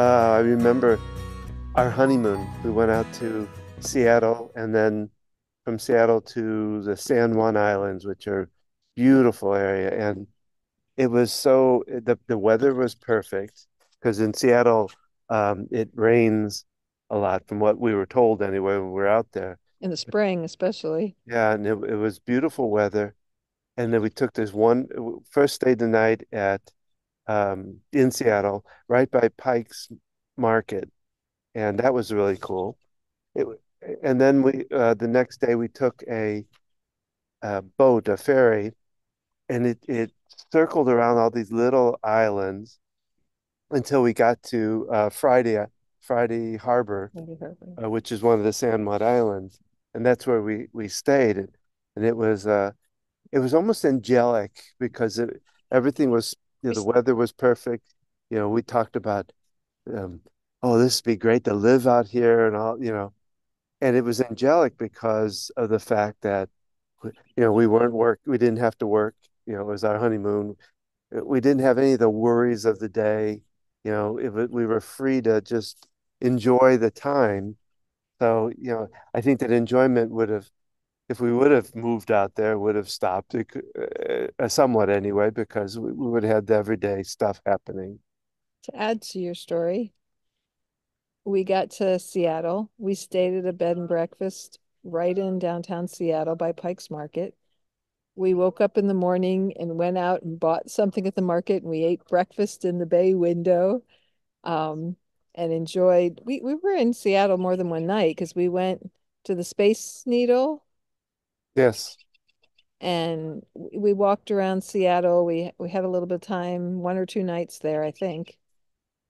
I remember our honeymoon. We went out to Seattle and then from Seattle to the San Juan Islands, which are beautiful area. And it was the weather was perfect because in Seattle, it rains a lot from what we were told anyway when we were out there. In the spring, especially. Yeah, and it was beautiful weather. And then we took this one first stayed the night at in Seattle, right by Pike's Market, and that was really cool. It, and then the next day we took a boat, a ferry, and it circled around all these little islands until we got to Friday Harbor, Maybe Herbert. which is one of the Sandwich Islands, and that's where we stayed. And it was almost angelic because everything was, We, the weather was perfect. We talked about, um, oh, this would be great to live out here and all, and it was angelic because of the fact that, we didn't have to work. It was our honeymoon. We didn't have any of the worries of the day. We were free to just enjoy the time. So, I think that enjoyment would have, if we would have moved out there, would have stopped it, somewhat anyway, because we would have had the everyday stuff happening. to add to your story, we got to Seattle. We stayed at a bed and breakfast right in downtown Seattle by Pike's Market. We woke up in the morning and went out and bought something at the market, and we ate breakfast in the bay window. Um, and enjoyed. We were in Seattle more than one night because we went to the Space Needle Yes, and we walked around Seattle. We had a little bit of time, one or two nights there, I think.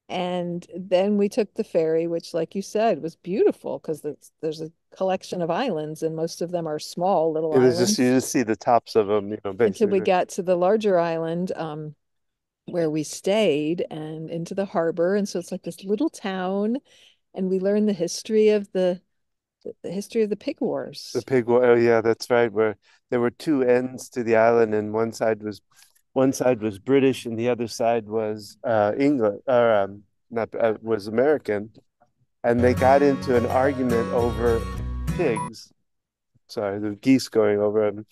And then we took the ferry, which, like you said, was beautiful because there's a collection of islands, and most of them are small little it was just you islands just see the tops of them, until we basically. got to the larger island, where we stayed and into the harbor. And so it's like this little town, and we learned the history of the history of the pig The wars. pig. Oh yeah, that's right. Where there were two ends to the island, and one side was British, and the other side was England, or not was American, and they got into an argument over pigs. Sorry, the geese going over them.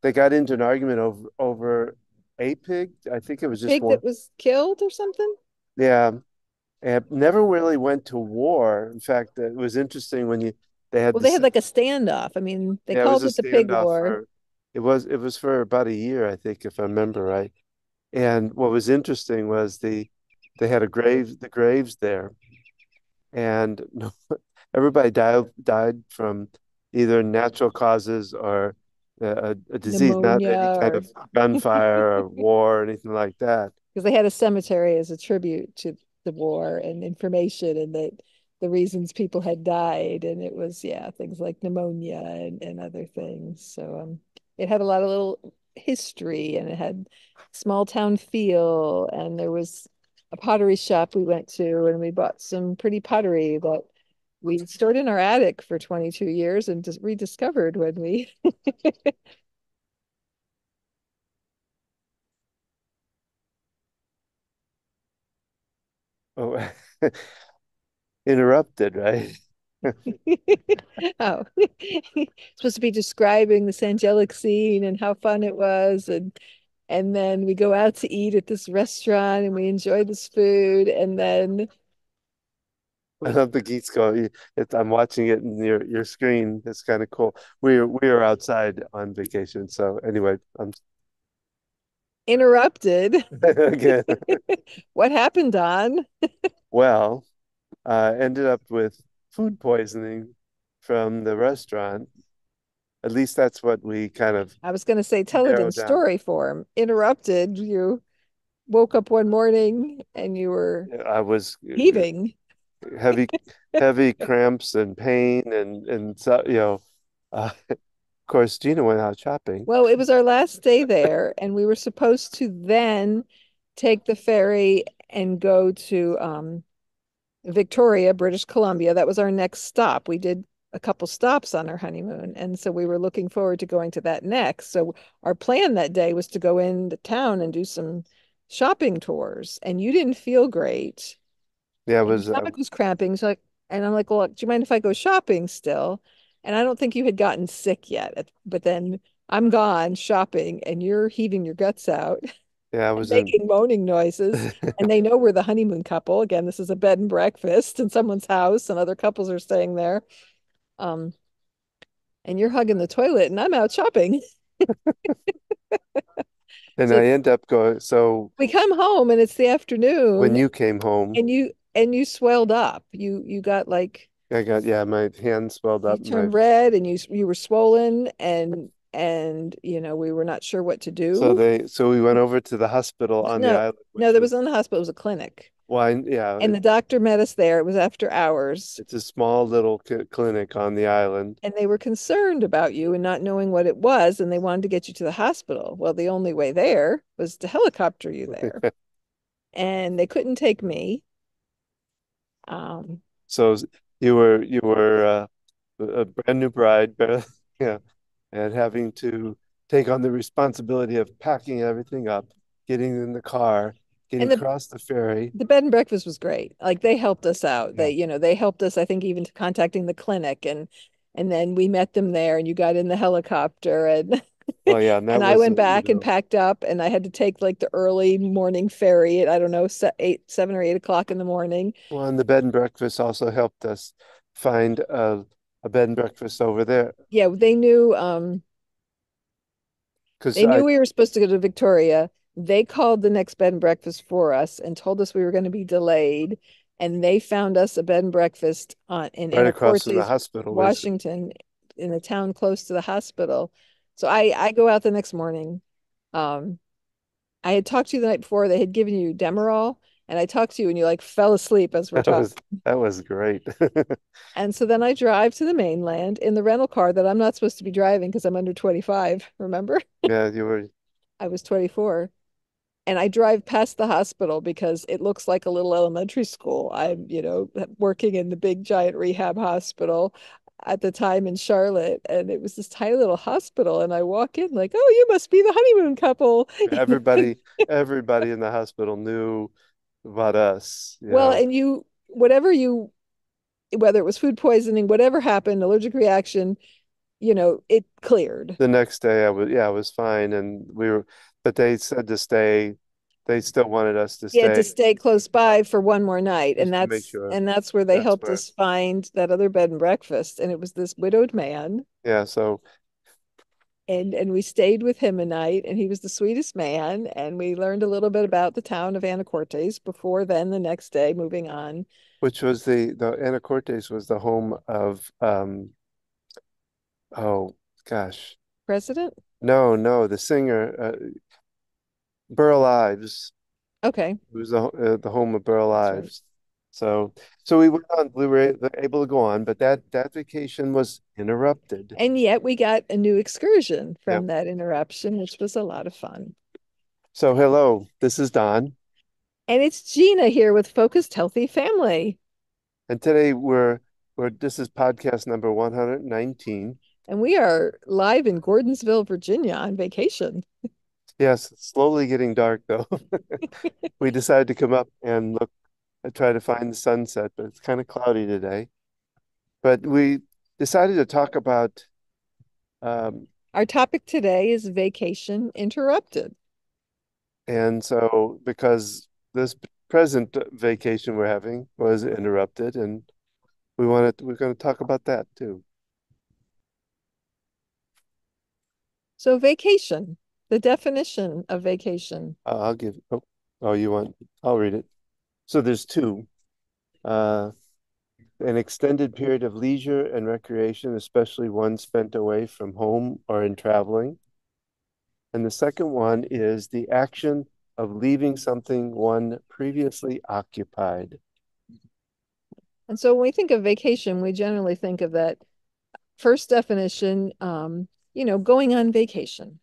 They got into an argument over a pig. I think it A was just pig one. that was killed or something? Yeah, and never really went to war. In fact, it was interesting when you they had Well, they this. had like a standoff. I mean, they Yeah, it was called a it the pig standoff war. for. It was for about a year, I think, if I remember right. And what was interesting was they had the graves there, and everybody died from either natural causes or a disease, not any Pneumonia, kind or of gunfire or war or anything like that. because they had a cemetery as a tribute to the war and information, and that the reasons people had died. And it was, yeah, things like pneumonia and other things. So it had a lot of little history, and it had small town feel. And there was a pottery shop we went to, and we bought some pretty pottery that we stored in our attic for 22 years and just rediscovered when we Oh, interrupted, right? Oh, supposed to be describing this angelic scene and how fun it was, and then we go out to eat at this restaurant and we enjoy this food, and then I we love the geese go. I'm watching it in your screen. It's kind of cool. We are outside on vacation, so anyway, I'm interrupted. again. What happened, Don? Well, ended up with food poisoning from the restaurant. At least that's what we kind of I was going to say, tell it in narrowed down. story form. Interrupted. You woke up one morning and you were I was heaving. heavy, heavy cramps and pain, and so of course, Gina went out shopping. Well, it was our last day there, and we were supposed to then take the ferry and go to Victoria, British Columbia. That was our next stop. We did a couple stops on our honeymoon, and so we were looking forward to going to that next. So our plan that day was to go into town and do some shopping tours, and you didn't feel great. Yeah, it and your was stomach was cramping. So like, and I'm like, well, do you mind if I go shopping still? And I don't think you had gotten sick yet. But then I'm gone shopping and you're heaving your guts out yeah, I and was in making moaning noises. And they know we're the honeymoon couple. Again, this is a bed and breakfast in someone's house, and other couples are staying there. Um, and you're hugging the toilet, and I'm out shopping. and So I end up going, so we come home and it's the when afternoon, you came home, and you swelled up. You got like I got, yeah, my hand swelled you up, my turned red, and you were swollen, and we were not sure what to so do. they so we went over to the hospital on the No, island, no, which there was wasn't a hospital, it was a clinic. wine. Yeah, And the doctor met us there. It was after hours. it's a small little clinic on the island. And they were concerned about you and not knowing what it was, and they wanted to get you to the hospital. Well, the only way there was to helicopter you there. And they couldn't take me. Um, So you were a brand new bride, yeah, and having to take on the responsibility of packing everything up, getting in the car, getting and across the ferry. the bed and breakfast was great. Like they helped us out. Yeah. They helped us, I think, even to contacting the clinic, and then we met them there, and you got in the helicopter, and Well, yeah, and that and I was, went back and packed up, and I had to take like the early morning ferry at, I don't know, 7 or 8 o'clock in the morning. well, and the bed and breakfast also helped us find a bed and breakfast over there Yeah, because they I knew we were supposed to go to Victoria. They called the next bed and breakfast for us and told us we were going to be delayed. And they found us a bed and breakfast in right across from the Anacortes, hospital was Washington, in a town close to the hospital. So I go out the next morning. Um, I had talked to you the night before. They had given you Demerol, and I talked to you, and you like fell asleep as we're that talking. was that was great. And so then I drive to the mainland in the rental car that I'm not supposed to be driving because I'm under 25. Remember? Yeah, you were. I was 24. And I drive past the hospital because it looks like a little elementary school. I'm, working in the big giant rehab hospital at the time in Charlotte, and it was this tiny little hospital. And I walk in like, oh, you must be the honeymoon couple. Everybody in the hospital knew about us, you Well, know. and whether it was food poisoning, whatever happened, allergic reaction, it cleared. The next day I was fine and but they said to stay. They still wanted us to You had to stay stay close by for one more night, and just to make that's sure and that's where they that's helped where. us find that other bed and breakfast. And it was this widowed man, Yeah, so and we stayed with him a night, and he was the sweetest man, and we learned a little bit about the town of Anacortes before then the next day moving on. which was the Anacortes was the home of oh gosh. President. No, the singer Burl Ives. Okay, It was the home of Burl that's right. Ives. So we were able to go on, but that vacation was interrupted. And yet we got a new excursion Yep. from that interruption, which was a lot of fun. So hello, this is Don, And it's Gina here with Focused Healthy Family. and today we're this is podcast number 119. And we are live in Gordonsville, Virginia on vacation. Yes, it's slowly getting dark though. We decided to come up and look try to find the sunset, but it's kind of cloudy today. But we decided to talk about um, Our topic today is vacation interrupted. and so because this present vacation we're having was interrupted, and we're going to talk about that too. So, vacation, the definition of vacation. I'll give. Oh, you want? I'll read it. So there's two. Uh, an extended period of leisure and recreation, especially one spent away from home or in traveling. And the second one is the action of leaving something one previously occupied. And so, when we think of vacation, we generally think of that first definition, going on vacation.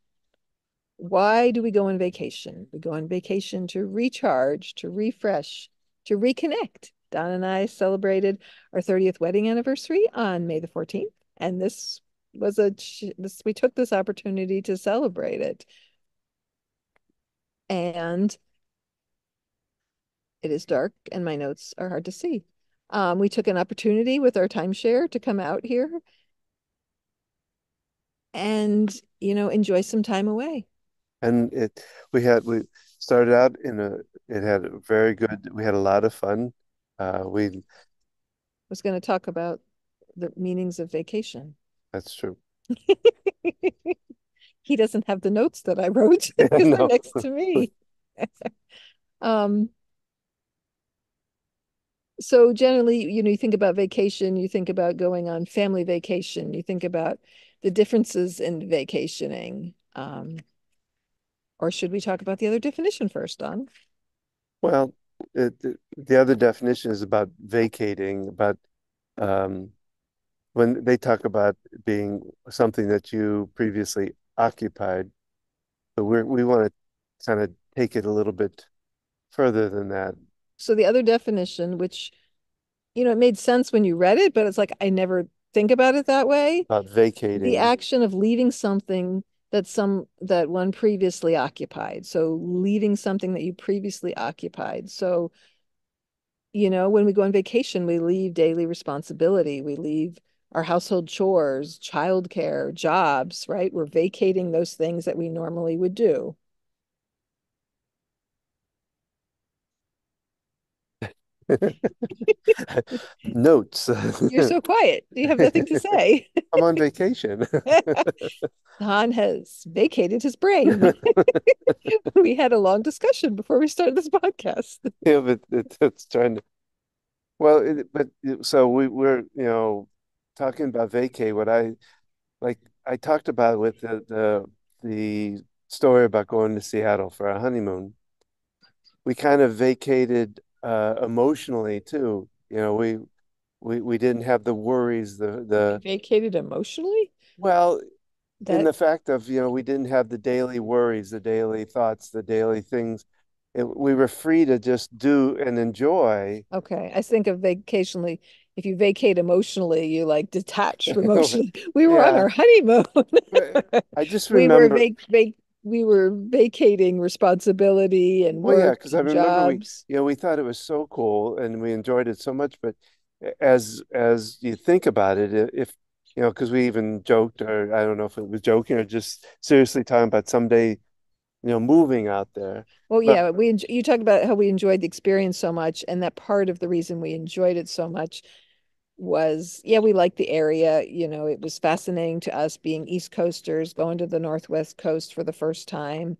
Why do we go on vacation? We go on vacation to recharge, to refresh, to reconnect. Don and I celebrated our 30th wedding anniversary on May the 14th, and we took this opportunity to celebrate it. And It is dark and my notes are hard to see. We took an opportunity with our timeshare to come out here and, enjoy some time away. And we started out in a it had a very good we had a lot of fun. We Was going to talk about the meanings of vacation. That's true. He doesn't have the notes that I wrote Yeah, because they're no. next to me. Um, so generally, you think about vacation, you think about going on family vacation, you think about the differences in vacationing. Or should we talk about the other definition first, Don? Well, the other definition is about vacating, about um, when they talk about being something that you previously occupied. But we want to kind of take it a little bit further than that, So the other definition, which, it made sense when you read it, but it's like I never think about it that way. about The vacating. action of leaving something that one previously occupied. So leaving something that you previously occupied. So, when we go on vacation, we leave daily responsibility. We leave our household chores, childcare, jobs, right? We're vacating those things that we normally would do. Notes. You're so quiet. You have nothing to say. I'm on vacation. Han has vacated his brain. We had a long discussion before we started this podcast. Yeah, but it's trying to. Well, so we're talking about vacay. What like I talked about with the story about going to Seattle for our honeymoon. We kind of vacated emotionally too. We didn't have the worries, the Vacated emotionally? well, in That the fact of, we didn't have the daily worries, the daily thoughts, the daily things. We were free to just do and enjoy. Okay. I think of vacationally. If you vacate emotionally, you like detach from emotionally. We were on Yeah, our honeymoon. but I just We were remember. we were vacating responsibility and Well, yeah, work because I and remember jobs. we thought it was so cool and we enjoyed it so much. But as you think about it, if because we even joked, or I don't know if it was joking or just seriously talking about someday, moving out there. Well, But yeah, you talk about how we enjoyed the experience so much, and that part of the reason we enjoyed it so much was, yeah, we liked the area. It was fascinating to us being East Coasters, going to the Northwest Coast for the first time.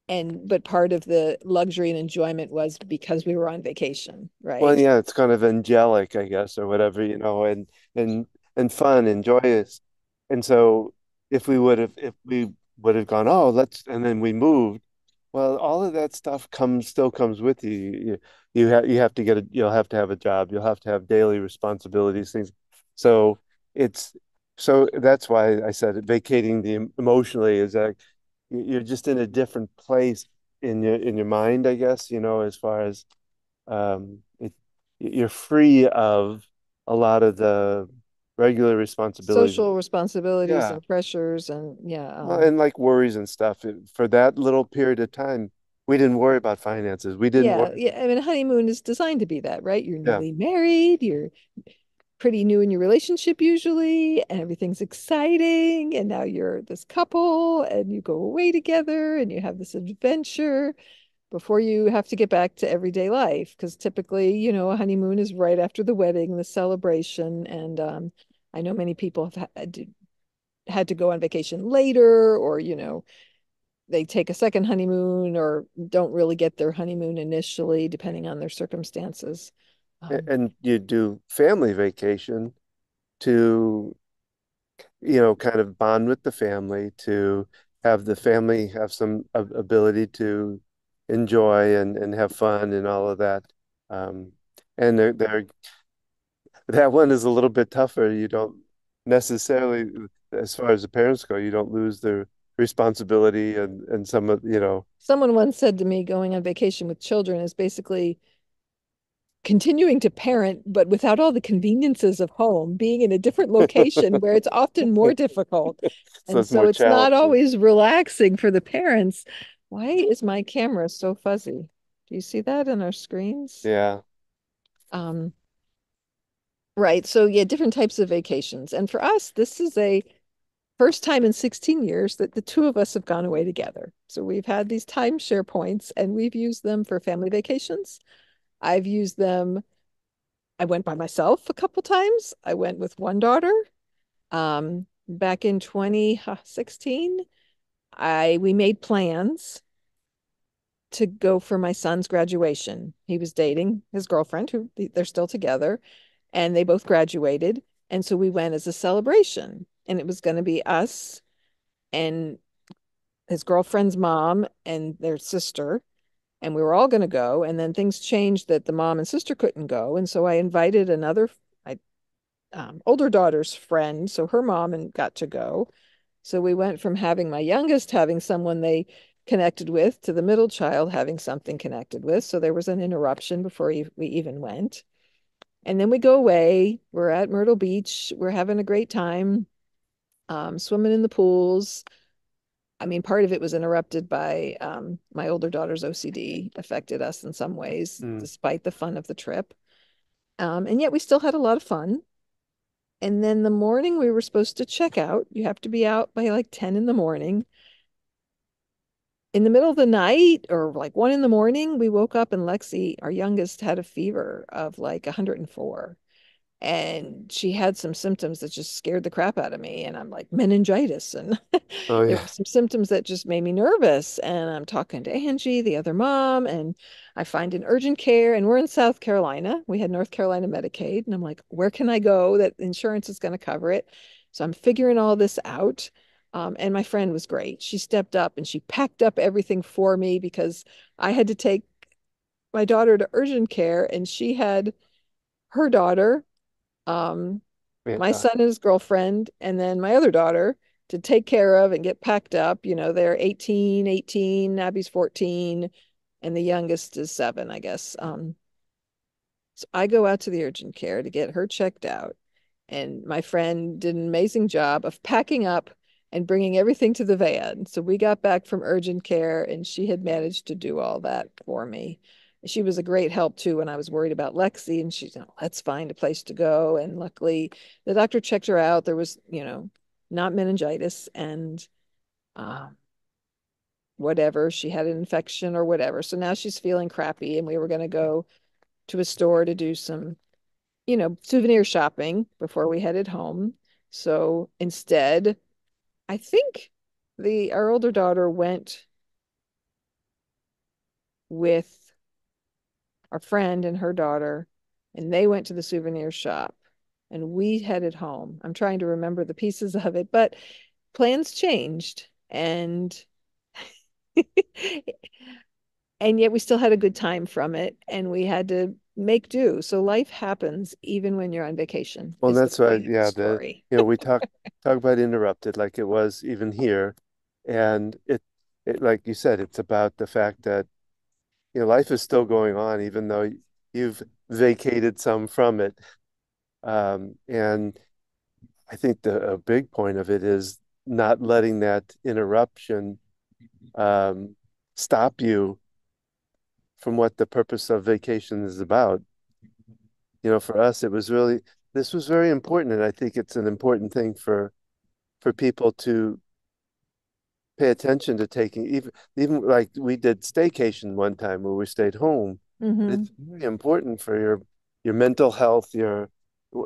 But part of the luxury and enjoyment was because we were on vacation, well, right? yeah, it's kind of angelic, I guess, or whatever, and and fun and joyous. And so if we would have gone, oh, and then we moved, well, all of that stuff still comes with you. You have to you'll have to have a job, you'll have to have daily responsibilities, things. So it's so that's why I said vacating the emotionally is that you're just in a different place in your mind, I guess, as far as you're free of a lot of the regular responsibilities. Social responsibilities Yeah. and pressures, and yeah, Well, and like worries and stuff. For that little period of time, we didn't worry about finances. We didn't yeah, worry. yeah. I mean, honeymoon is designed to be that, right? You're Yeah. newly married, you're pretty new in your relationship usually, and everything's exciting, and now you're this couple, and you go away together, and you have this adventure before you have to get back to everyday life. Because typically, a honeymoon is right after the wedding, the celebration, and I know many people have had to go on vacation later, or they take a second honeymoon or don't really get their honeymoon initially, depending on their circumstances. And you do family vacation to, kind of bond with the family, to have the family have some ability to enjoy and have fun and all of that. Um, and that one is a little bit tougher. You don't necessarily, as far as the parents go, you don't lose their responsibility and some of, Someone once said to me, going on vacation with children is basically continuing to parent, but without all the conveniences of home, being in a different location where it's often more difficult. so And it's so more it's not challenging. always relaxing for the parents. Why is my camera so fuzzy? Do you see that on our screens? Yeah. Um, right. So yeah, different types of vacations. And for us, this is a first time in 16 years that the two of us have gone away together. So we've had these timeshare points and we've used them for family vacations. I've used them. I went by myself a couple times. I went with one daughter. Back in 2016, I we made plans to go for my son's graduation. He was dating his girlfriend, who they're still together, and they both graduated. And so we went as a celebration, and it was going to be us and his girlfriend's mom and their sister, and we were all going to go. And then things changed that the mom and sister couldn't go, and so I invited another, older daughter's friend, so her mom and got to go. So we went from having my youngest having someone they connected with to the middle child having something connected with. So there was an interruption before we even went. And then we go away. We're at Myrtle Beach. We're having a great time, swimming in the pools. I mean, part of it was interrupted by my older daughter's OCD affected us in some ways, Mm. despite the fun of the trip. And yet we still had a lot of fun. And then the morning we were supposed to check out, you have to be out by like 10 in the morning. In the middle of the night or like 1 in the morning, we woke up and Lexi, our youngest, had a fever of like 104. And she had some symptoms that just scared the crap out of me. And I'm like, meningitis. And Oh there yeah. were some symptoms that just made me nervous. And I'm talking to Angie, the other mom, and I find an urgent care. And we're in South Carolina. We had North Carolina Medicaid. And I'm like, where can I go that insurance is going to cover it? So I'm figuring all this out. And my friend was great. She stepped up and she packed up everything for me because I had to take my daughter to urgent care and she had her daughter, um, my Yeah. son and his girlfriend, and then my other daughter to take care of and get packed up. You know, they're 18, Abby's 14, and the youngest is 7, I guess. So I go out to the urgent care to get her checked out. And my friend did an amazing job of packing up and bringing everything to the van. So we got back from urgent care and she had managed to do all that for me. She was a great help too when I was worried about Lexi, and she said, oh, let's find a place to go. And luckily the doctor checked her out. There was, not meningitis and uh, whatever. She had an infection or whatever. So now she's feeling crappy. And we were going to go to a store to do some, souvenir shopping before we headed home. So instead, I think the our older daughter went with our friend and her daughter, and they went to the souvenir shop, and we headed home. I'm trying to remember the pieces of it, but plans changed, and and yet we still had a good time from it, and we had to make do. So life happens even when you're on vacation, Well, is the that's why, point of the yeah, story. we talk about interrupted like it was even here. And it like you said, it's about the fact that, life is still going on, even though you've vacated some from it. And I think a big point of it is not letting that interruption um, stop you from what the purpose of vacation is about. For us, this was very important, and I think it's an important thing for people to pay attention to taking, even like we did staycation one time where we stayed home. Mm-hmm. It's really important for your mental health,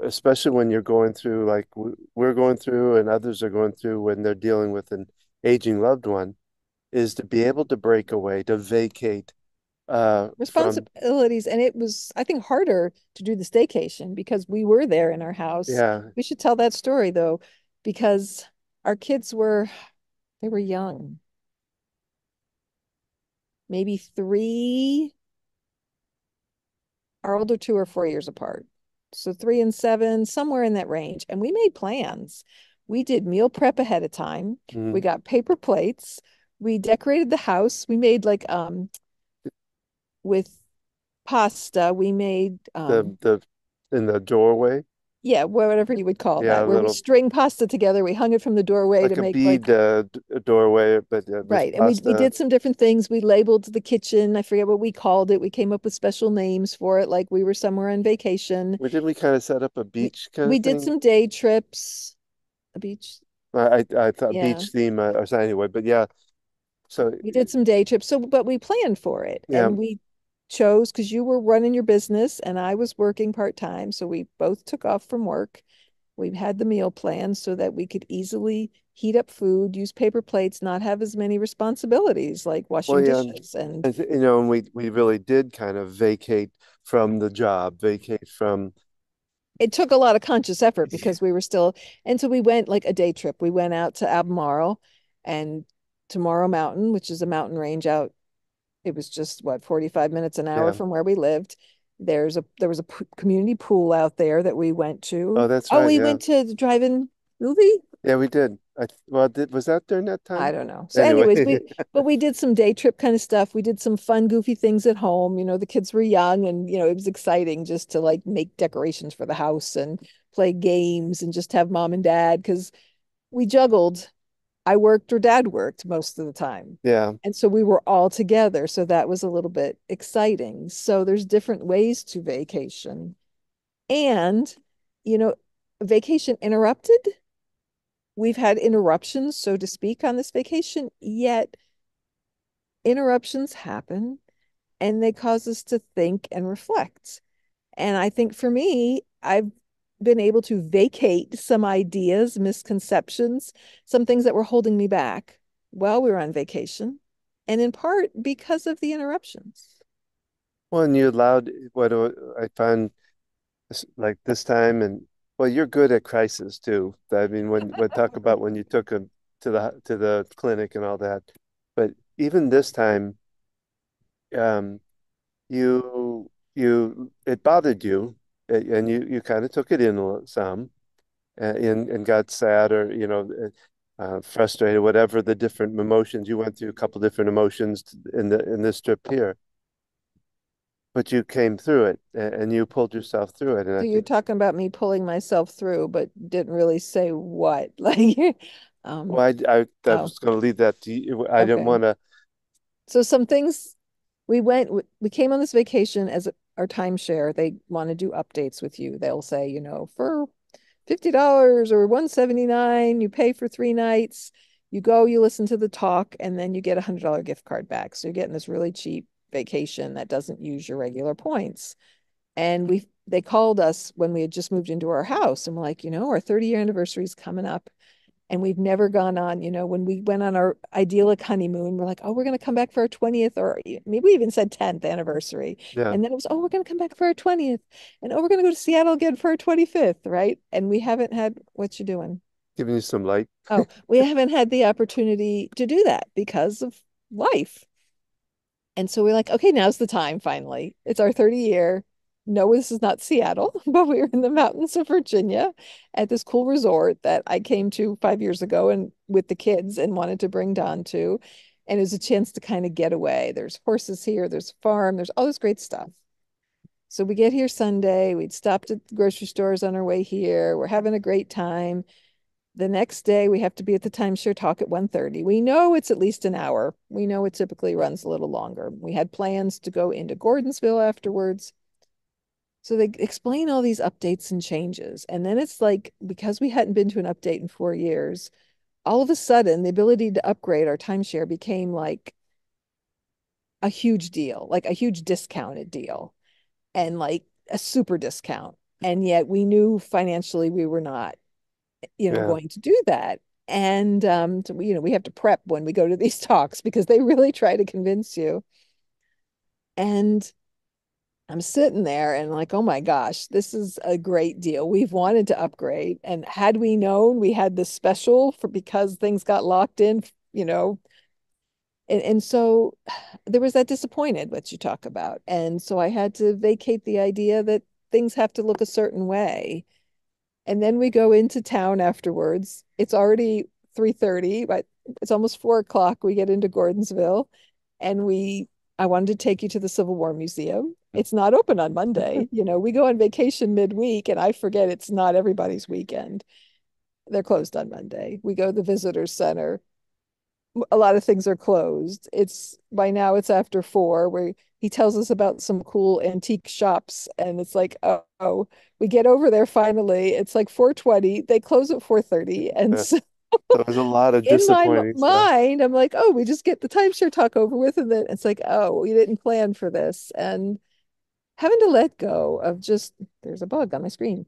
especially when you're going through like we're going through and others are going through when they're dealing with an aging loved one, is to be able to break away, to vacate from Responsibilities. And it was, I think, harder to do the staycation because we were there in our house. yeah. We should tell that story though, because our kids were, they were young, maybe 3. Our older two are 4 years apart. So 3 and 7, somewhere in that range. And we made plans. We did meal prep ahead of time. We Mm. got paper plates. We decorated the house. We made like with pasta. We made The in the doorway. Yeah, whatever you would call Yeah, that, a where we little string pasta together. We hung it from the doorway to like a make like bead doorway, but with right. And we pasta. did some different things. We labeled the kitchen. I forget what we called it. We came up with special names for it, like we were somewhere on vacation. We didn't we kind of set up a We beach kind we of did thing? some day trips, a beach. I thought Yeah. beach theme or so anyway, but yeah. So We did some day trips. So, but we planned for it yeah, and we chose because you were running your business and I was working part-time. So we both took off from work. We had the meal plan so that we could easily heat up food, use paper plates, not have as many responsibilities like well, washing yeah, dishes. And and you know, and we really did kind of vacate from the job, vacate from it took a lot of conscious effort because we were still, and so we went like a day trip. We went out to Albemarle and Tomorrow Mountain, which is a mountain range out. It was just what 45 minutes an hour yeah. from where we lived. There was a community pool out there that we went Oh, to. that's Oh, right. we Yeah, went to the drive-in movie. yeah, we did. Well, was that during that I time? don't know. So, Anyway, anyways, we did some day trip kind of stuff. We did some fun, goofy things at home. You know, the kids were young and, you know, it was exciting just to like make decorations for the house and play games and just have mom and dad because we juggled. I worked or dad worked most of the time. yeah. And so we were all together. So that was a little bit exciting. So there's different ways to vacation. And, you know, vacation interrupted. We've had interruptions, so to speak, on this vacation, yet interruptions happen and they cause us to think and reflect. And I think for me, I've been able to vacate some ideas, misconceptions, some things that were holding me back while we were on vacation, and in part because of the interruptions. Well, and you allowed I found like this time, and well, you're good at crisis too. I mean, when talk about when you took him to the clinic and all that, but even this time, um, you it bothered you, and you kind of took it in some, and got sad or frustrated, whatever the different emotions you went through, a couple different emotions in this trip here, but you came through it and you pulled yourself through it, and I So you're think, talking about me pulling myself through, but didn't really say what. Like, um, well, I oh, was going to leave that to you. I didn't okay. want to, So some things we came on this vacation as our timeshare. They want to do updates with you. They'll say, you know, for $50 or 179, you pay for 3 nights. You go, you listen to the talk, and then you get $100 gift card back. So you're getting this really cheap vacation that doesn't use your regular points. And they called us when we had just moved into our house and we're like, you know, our 30-year anniversary is coming up and we've never gone on, you know, when we went on our idyllic honeymoon, we're like, oh, we're going to come back for our 20th, or maybe we even said 10th anniversary. yeah, And then it was, oh, we're going to come back for our 20th. And oh, we're going to go to Seattle again for our 25th, right? And we haven't had what you doing? giving you some light. Oh, we haven't had the opportunity to do that because of life. And so we're like, okay, now's the time finally. It's our 30 year. No, this is not Seattle, but we were in the mountains of Virginia at this cool resort that I came to 5 years ago and with the kids and wanted to bring Don to. And it was a chance to kind of get away. There's horses here, there's a farm, there's all this great stuff. So we get here Sunday. We'd stopped at the grocery stores on our way here. We're having a great time. The next day we have to be at the timeshare talk at 1:30. We know it's at least an hour. We know it typically runs a little longer. We had plans to go into Gordonsville afterwards. So they explain all these updates and changes. And then it's like, because we hadn't been to an update in 4 years, all of a sudden the ability to upgrade our timeshare became like a huge deal, like a huge discounted deal and like a super discount. And yet we knew financially we were not, you know, Yeah. going to do that. And so we, you know, we have to prep when we go to these talks because they really try to convince you. And I'm sitting there and like, oh my gosh, this is a great deal. We've wanted to upgrade. And had we known we had this special for because things got locked in, you know, and so there was that disappointed, what you talk about. And so I had to vacate the idea that things have to look a certain way. And then we go into town afterwards. It's already 3:30, but it's almost 4 o'clock. We get into Gordonsville and I wanted to take you to the Civil War Museum. It's not open on Monday. We go on vacation midweek and I forget it's not everybody's weekend. They're closed on Monday. We go to the visitor center. A lot of things are closed. It's by now it's after 4 where he tells us about some cool antique shops and it's like, oh, we get over there finally. It's like 4:20. They close at 4:30. And Yeah. so There was a lot of in my disappointing stuff. mind, I'm like, oh, we just get the timeshare talk over with. And then it's like, oh, we didn't plan for this. And having to let go of just, there's a bug on my screen,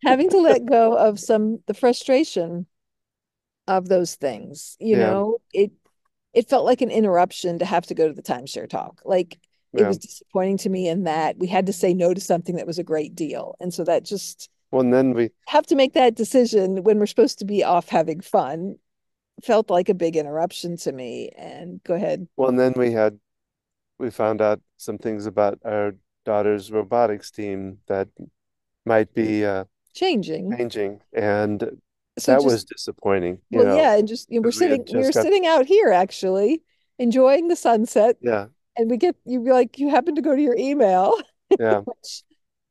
having to let go of the frustration of those things. Yeah, It felt like an interruption to have to go to the timeshare talk. Like it yeah. was disappointing to me in that we had to say no to something that was a great deal. And so that just Well, and then we, have to make that decision when we're supposed to be off having fun felt like a big interruption to me. And go ahead. well, and then we found out some things about our daughter's robotics team that might be Changing. changing, and So that just was disappointing, well, yeah, and just because we were just got, sitting out here actually enjoying the sunset, yeah, and you happen to go to your email, yeah, which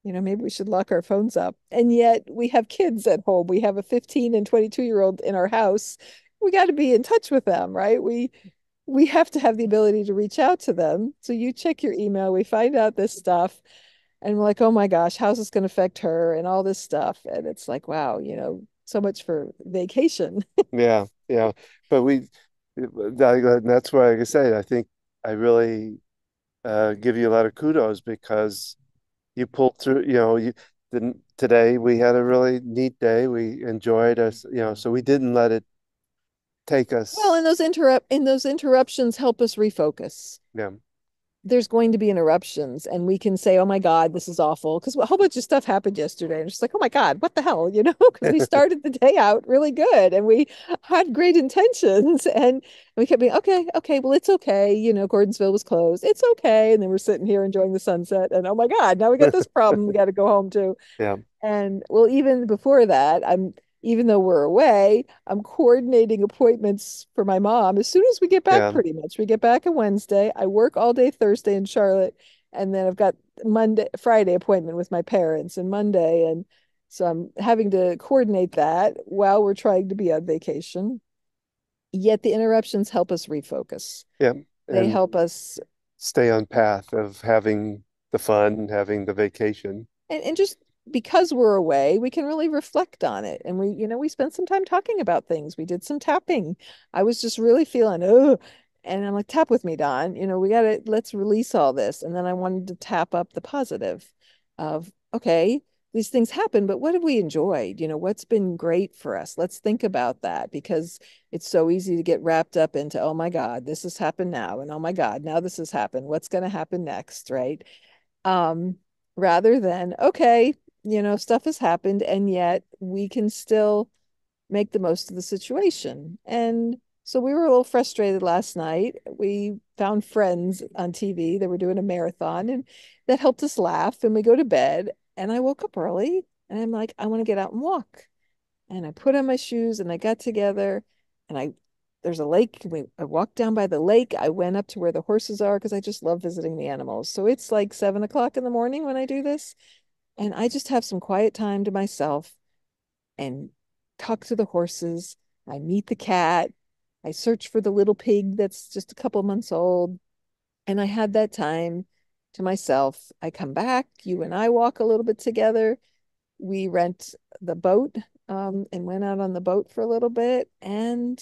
maybe we should lock our phones up. And yet we have kids at home. We have a 15 and 22-year-old in our house. We got to be in touch with them, right? We have to have the ability to reach out to them. So you check your email, we find out this stuff, and we're like, oh my gosh, how's this going to affect her and all this stuff. And it's like, wow, so much for vacation. yeah, yeah. But that's why, like I say, I think I really give you a lot of kudos because you pulled through. Today we had a really neat day. We enjoyed us, so we didn't let it take Well, and us. those interruptions help us refocus. Yeah, There's going to be interruptions and we can say, oh my God, this is awful. Because a whole bunch of stuff happened yesterday. And it's like, oh my God, what the hell? Because we started the day out really good and we had great intentions. And we kept being, okay, okay, well, it's okay. Gordonsville was closed. It's okay. And then we're sitting here enjoying the sunset. And oh my God, now we got this problem we got to go home to. yeah, And well, even before that, even though we're away, I'm coordinating appointments for my mom as soon as we get back, yeah, pretty much. We get back on Wednesday. I work all day Thursday in Charlotte, and then I've got Friday appointment with my parents and Monday. And so I'm having to coordinate that while we're trying to be on vacation. Yet the interruptions help us refocus. yeah, They and help us stay on path of having the fun, having the vacation. and just because we're away, we can really reflect on it. And we spent some time talking about things. We did some tapping. I was just really feeling, oh, and I'm like, tap with me, Don. Let's release all this. And then I wanted to tap up the positive of, okay, these things happen, but what have we enjoyed? What's been great for us? Let's think about that because it's so easy to get wrapped up into, oh my God, this has happened now. And oh my God, now this has happened. What's going to happen next? Right. um, rather than, okay, stuff has happened, and yet we can still make the most of the situation. And so we were a little frustrated last night. We found Friends on TV. They were doing a marathon, and that helped us laugh. And we go to bed, and I woke up early, and I'm like, I want to get out and walk. And I put on my shoes and I got together and there's a lake. I walked down by the lake. I went up to where the horses are because I just love visiting the animals. So it's like 7 o'clock in the morning when I do this. And I just have some quiet time to myself and talk to the horses. I meet the cat. I search for the little pig that's just a couple months old. And I had that time to myself. I come back, you and I walk a little bit together. We rent the boat and went out on the boat for a little bit, and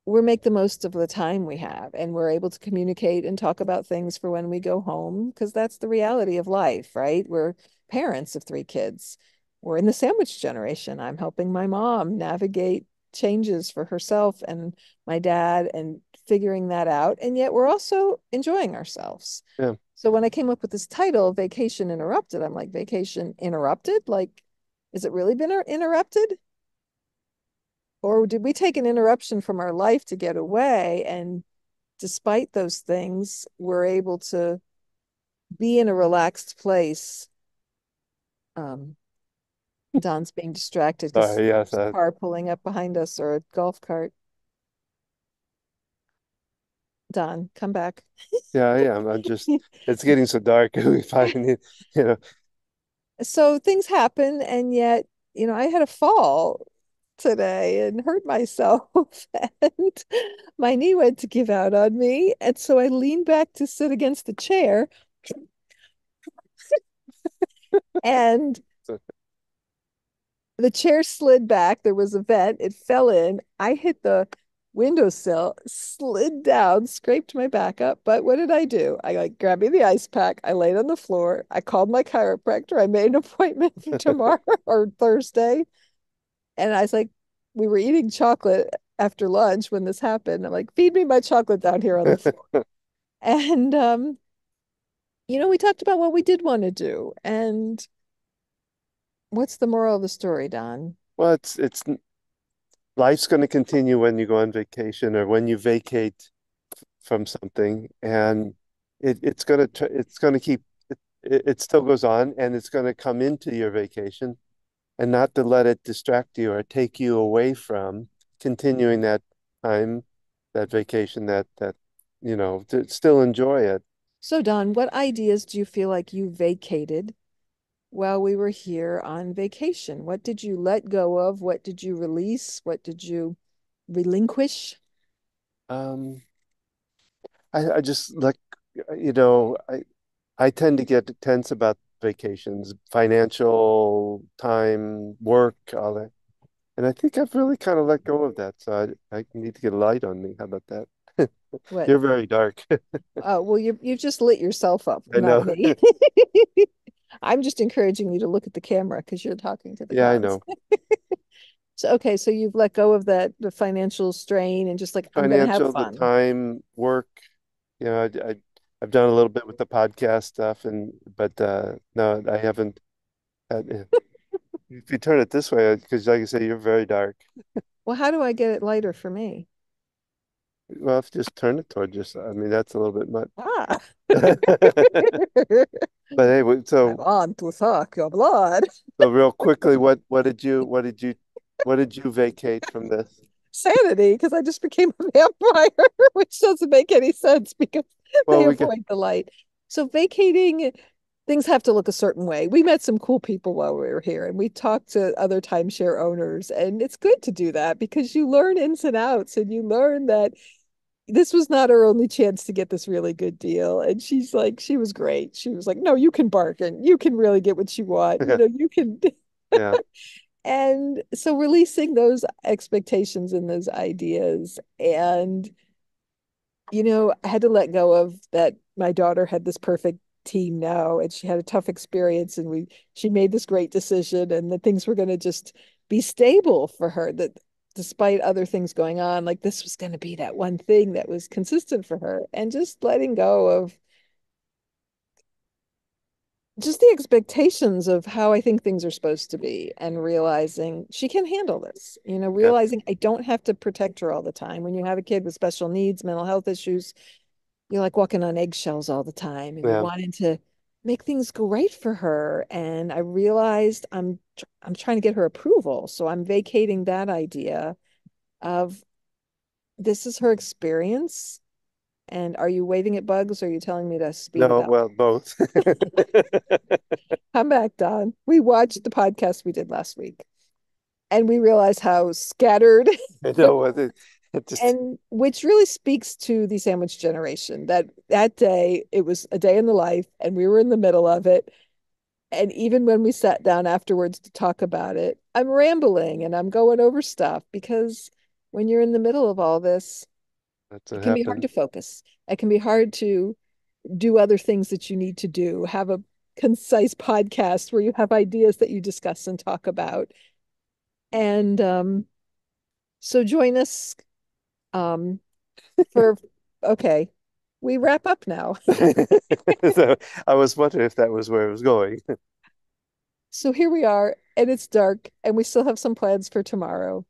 we make the most of the time we have, and we're able to communicate and talk about things for when we go home because that's the reality of life, right? We're parents of 3 kids. We're in the sandwich generation. I'm helping my mom navigate changes for herself and my dad and figuring that out, and yet we're also enjoying ourselves. Yeah, So when I came up with this title, Vacation Interrupted, I'm like, Vacation Interrupted? Like, has it really been interrupted? Or did we take an interruption from our life to get away? And despite those things, we're able to be in a relaxed place. Um, Don's being distracted because sorry, yes, there's a car pulling up behind us or a golf cart. Don, come back. Yeah, I am. I'm just, it's getting so dark. We finally, you know, So things happen, and yet, I had a fall today and hurt myself, and my knee went to give out on me. And so I leaned back to sit against the chair, and the chair slid back. There was a vent. It fell in. I hit the windowsill, slid down, scraped my back up. But what did I do? I like grabbed me the ice pack. I laid on the floor. I called my chiropractor. I made an appointment for tomorrow or Thursday. And I was like, we were eating chocolate after lunch when this happened. I'm like, feed me my chocolate down here on the floor. And we talked about what we did want to do. And what's the moral of the story, Don? well, it's life's going to continue when you go on vacation or when you vacate from something, and it's going to keep it still goes on, and it's going to come into your vacation, and not to let it distract you or take you away from continuing that time, that vacation, that to still enjoy it. So, Don, what ideas do you feel like you vacated while we were here on vacation? What did you let go of? What did you release? What did you relinquish? Um, I just like you know I tend to get tense about vacations, financial time, work, all that. And I think I've really kind of let go of that. So I need to get a light on me. How about that? What? You're very dark. Oh, well, you've just lit yourself up, I not know. me. I'm just encouraging you to look at the camera because you're talking to the Yeah, I clouds. know. So, okay, so you've let go of the financial strain and just like, I'm gonna have Financial, the fun. time, work. You know, I've done a little bit with the podcast stuff, and but no, I haven't. If you turn it this way, because like I say, you're very dark. Well, how do I get it lighter for me? Well, if you just turn it toward yourself, I mean, that's a little bit much. Ah, But hey, I want to suck your blood. so real quickly, what did you vacate from this? Sanity, because I just became a vampire, which doesn't make any sense because Well, they we got avoid the light. So vacating, things have to look a certain way. We met some cool people while we were here, and we talked to other timeshare owners, and it's good to do that because you learn ins and outs, and you learn that this was not her only chance to get this really good deal. And she's like, she was great. She was like, no, you can bargain. You can really get what you want. You can. yeah, And so releasing those expectations and those ideas. And, I had to let go of that. My daughter had this perfect team now, and she had a tough experience, and she made this great decision, and that things were going to just be stable for her, that despite other things going on, like this was going to be that one thing that was consistent for her. And just letting go of just the expectations of how I think things are supposed to be, and realizing she can handle this, yeah, realizing I don't have to protect her all the time. When you have a kid with special needs, mental health issues, you're like walking on eggshells all the time, and you're yeah. wanting to make things go right for her. And I realized I'm trying to get her approval. So I'm vacating that idea of this is her experience. And are you waving at bugs, or are you telling me to speed it No, up? well, both. Come back, Don. We watched the podcast we did last week, and we realized how scattered I know what it just and which really speaks to the sandwich generation. That day it was a day in the life, and we were in the middle of it. And even when we sat down afterwards to talk about it, I'm rambling and I'm going over stuff because when you're in the middle of all this, that's it what can be hard happened. to focus. It can be hard to do other things that you need to do, have a concise podcast where you have ideas that you discuss and talk about. And so join us um, for, okay, we wrap up now. So I was wondering if that was where it was going. So here we are, and it's dark, and we still have some plans for tomorrow.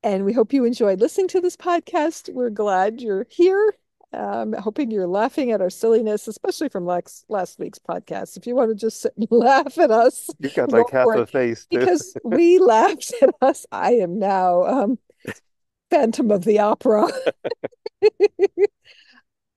And we hope you enjoyed listening to this podcast. We're glad you're here. Hoping you're laughing at our silliness, especially from last week's podcast. If you want to just sit and laugh at us, You got like go half for a it. face too. Because we laughed at us. I am now Phantom of the Opera.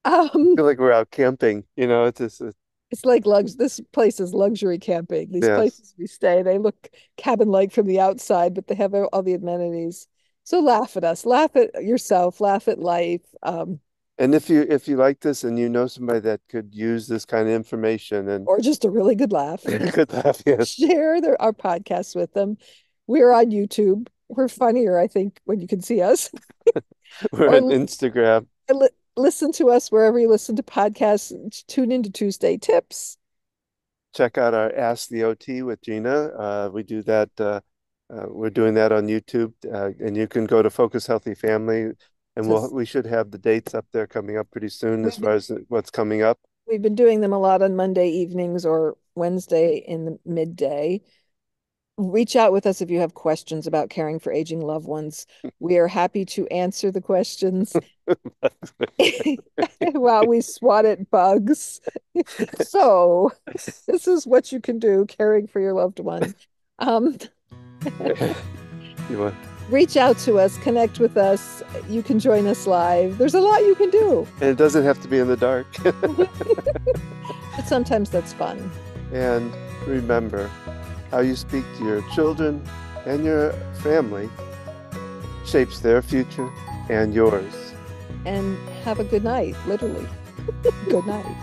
Um, Feel like we're out camping, it's just, it's like this place is luxury camping. These yes. places we stay, they look cabin-like from the outside, but they have all the amenities. So laugh at us, laugh at yourself, laugh at life. And if you like this and you know somebody that could use this kind of information and Or just a really good laugh. could laugh, yes. Share our podcasts with them. We're on YouTube. We're funnier, I think, when you can see us. We're Or on Instagram. listen to us wherever you listen to podcasts. Tune into Tuesday Tips. Check out our Ask the OT with Gina. We do that. We're doing that on YouTube, and you can go to Focus Healthy Family, and Says we should have the dates up there coming up pretty soon as we've far been as what's coming up. we've been doing them a lot on Monday evenings or Wednesday in the midday. Reach out with us if you have questions about caring for aging loved ones. We are happy to answer the questions while we swat at bugs. So, this is what you can do caring for your loved one. Um, You want, Reach out to us, connect with us. You can join us live. There's a lot you can do, and it doesn't have to be in the dark. but sometimes that's fun. And remember, how you speak to your children and your family shapes their future and yours. And have a good night, literally. Good night.